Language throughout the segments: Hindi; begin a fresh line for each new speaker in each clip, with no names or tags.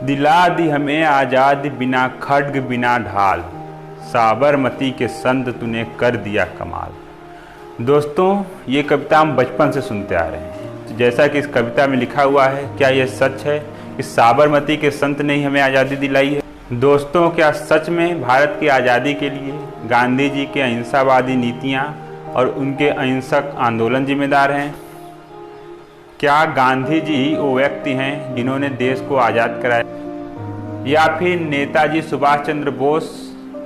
दिला दी हमें आज़ादी बिना खड्ग बिना ढाल, साबरमती के संत तूने कर दिया कमाल। दोस्तों, ये कविता हम बचपन से सुनते आ रहे हैं। जैसा कि इस कविता में लिखा हुआ है, क्या ये सच है कि साबरमती के संत ने ही हमें आज़ादी दिलाई है? दोस्तों, क्या सच में भारत की आज़ादी के लिए गांधी जी के अहिंसावादी नीतियाँ और उनके अहिंसक आंदोलन जिम्मेदार हैं? क्या गांधी जी वो व्यक्ति हैं जिन्होंने देश को आज़ाद कराया, या फिर नेताजी सुभाष चंद्र बोस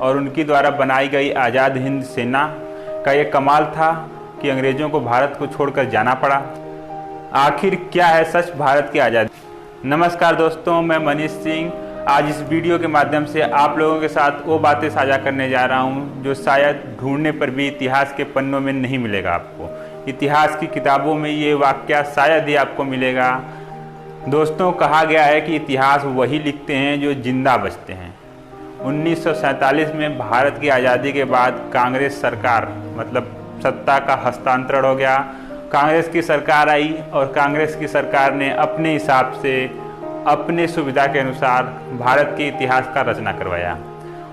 और उनकी द्वारा बनाई गई आज़ाद हिंद सेना का ये कमाल था कि अंग्रेज़ों को भारत को छोड़कर जाना पड़ा? आखिर क्या है सच भारत की आज़ादी? नमस्कार दोस्तों, मैं मनीष सिंह आज इस वीडियो के माध्यम से आप लोगों के साथ वो बातें साझा करने जा रहा हूँ जो शायद ढूंढने पर भी इतिहास के पन्नों में नहीं मिलेगा। आपको इतिहास की किताबों में ये वाकया शायद ही आपको मिलेगा। दोस्तों, कहा गया है कि इतिहास वही लिखते हैं जो जिंदा बचते हैं। 1947 में भारत की आज़ादी के बाद कांग्रेस सरकार मतलब सत्ता का हस्तांतरण हो गया। कांग्रेस की सरकार आई और कांग्रेस की सरकार ने अपने हिसाब से अपने सुविधा के अनुसार भारत के इतिहास का रचना करवाया।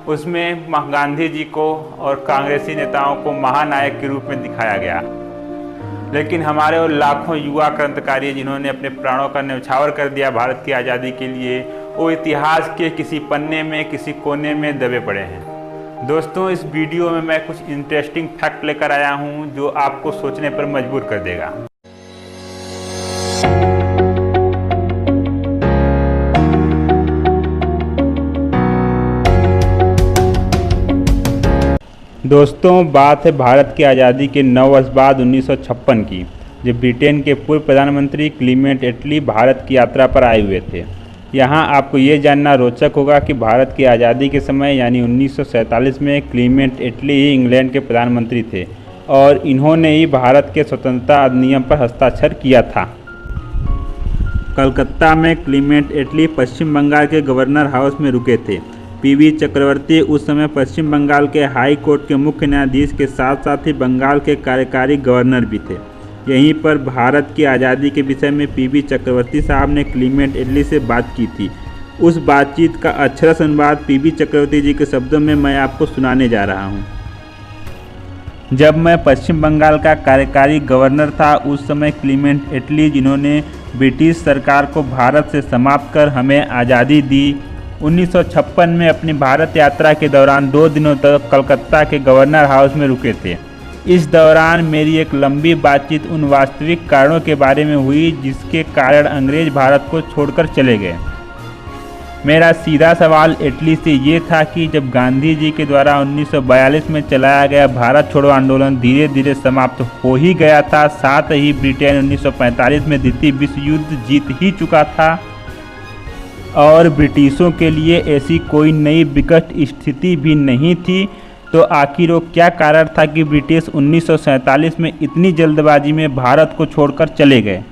उसमें गांधी जी को और कांग्रेसी नेताओं को महानायक के रूप में दिखाया गया, लेकिन हमारे और लाखों युवा क्रांतिकारी जिन्होंने अपने प्राणों का न्यौछावर कर दिया भारत की आज़ादी के लिए, वो इतिहास के किसी पन्ने में किसी कोने में दबे पड़े हैं। दोस्तों, इस वीडियो में मैं कुछ इंटरेस्टिंग फैक्ट लेकर आया हूँ जो आपको सोचने पर मजबूर कर देगा। दोस्तों, बात है भारत की आज़ादी के 9 वर्ष बाद 1956 की, जब ब्रिटेन के पूर्व प्रधानमंत्री क्लीमेंट एटली भारत की यात्रा पर आए हुए थे। यहाँ आपको ये जानना रोचक होगा कि भारत की आज़ादी के समय यानी 1947 में क्लीमेंट एटली ही इंग्लैंड के प्रधानमंत्री थे और इन्होंने ही भारत के स्वतंत्रता अधिनियम पर हस्ताक्षर किया था। कलकत्ता में क्लीमेंट एटली पश्चिम बंगाल के गवर्नर हाउस में रुके थे। पीवी चक्रवर्ती उस समय पश्चिम बंगाल के हाई कोर्ट के मुख्य न्यायाधीश के साथ साथ ही बंगाल के कार्यकारी गवर्नर भी थे। यहीं पर भारत की आज़ादी के विषय में पीवी चक्रवर्ती साहब ने क्लीमेंट एटली से बात की थी। उस बातचीत का अक्षरश अनुवाद पीवी चक्रवर्ती जी के शब्दों में मैं आपको सुनाने जा रहा हूँ। जब मैं पश्चिम बंगाल का कार्यकारी गवर्नर था, उस समय क्लीमेंट एटली, जिन्होंने ब्रिटिश सरकार को भारत से समाप्त कर हमें आज़ादी दी, 1956 में अपनी भारत यात्रा के दौरान 2 दिनों तक कलकत्ता के गवर्नर हाउस में रुके थे। इस दौरान मेरी एक लंबी बातचीत उन वास्तविक कारणों के बारे में हुई जिसके कारण अंग्रेज भारत को छोड़कर चले गए। मेरा सीधा सवाल एटली से ये था कि जब गांधी जी के द्वारा 1942 में चलाया गया भारत छोड़ो आंदोलन धीरे धीरे समाप्त हो ही गया था, साथ ही ब्रिटेन 1945 में द्वितीय विश्व युद्ध जीत ही चुका था और ब्रिटिशों के लिए ऐसी कोई नई विकट स्थिति भी नहीं थी, तो आखिर वो क्या कारण था कि ब्रिटिश 1947 में इतनी जल्दबाजी में भारत को छोड़कर चले गए?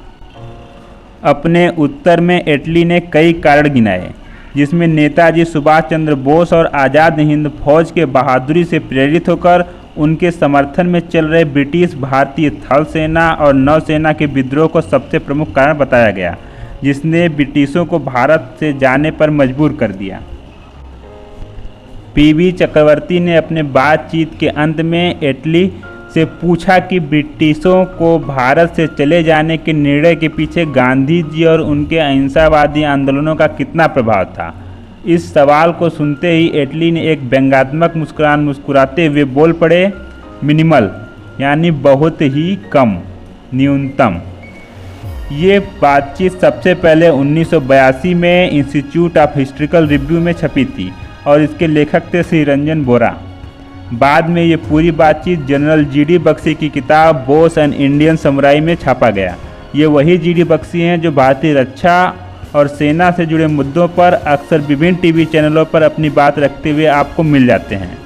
अपने उत्तर में एटली ने कई कारण गिनाए, जिसमें नेताजी सुभाष चंद्र बोस और आज़ाद हिंद फौज के बहादुरी से प्रेरित होकर उनके समर्थन में चल रहे ब्रिटिश भारतीय थल सेना और नौसेना के विद्रोह को सबसे प्रमुख कारण बताया गया, जिसने ब्रिटिशों को भारत से जाने पर मजबूर कर दिया। पीवी चक्रवर्ती ने अपने बातचीत के अंत में एटली से पूछा कि ब्रिटिशों को भारत से चले जाने के निर्णय के पीछे गांधी जी और उनके अहिंसावादी आंदोलनों का कितना प्रभाव था। इस सवाल को सुनते ही एटली ने एक व्यंग्यात्मक मुस्कुराते हुए बोल पड़े, मिनिमल यानी बहुत ही कम, न्यूनतम। ये बातचीत सबसे पहले 1982 में इंस्टीट्यूट ऑफ हिस्टोरिकल रिव्यू में छपी थी और इसके लेखक थे श्री रंजन बोरा। बाद में ये पूरी बातचीत जनरल जीडी बख्शी की किताब बोस एंड इंडियन समुराई में छापा गया। ये वही जीडी बख्शी हैं जो भारतीय रक्षा और सेना से जुड़े मुद्दों पर अक्सर विभिन्न टीवी चैनलों पर अपनी बात रखते हुए आपको मिल जाते हैं।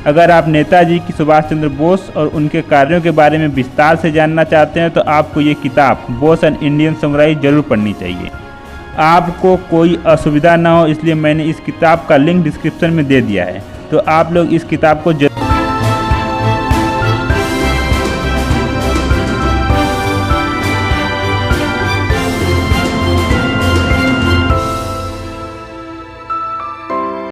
अगर आप नेताजी की सुभाष चंद्र बोस और उनके कार्यों के बारे में विस्तार से जानना चाहते हैं तो आपको ये किताब बोस एंड इंडियन समुराई जरूर पढ़नी चाहिए। आपको कोई असुविधा ना हो इसलिए मैंने इस किताब का लिंक डिस्क्रिप्शन में दे दिया है, तो आप लोग इस किताब को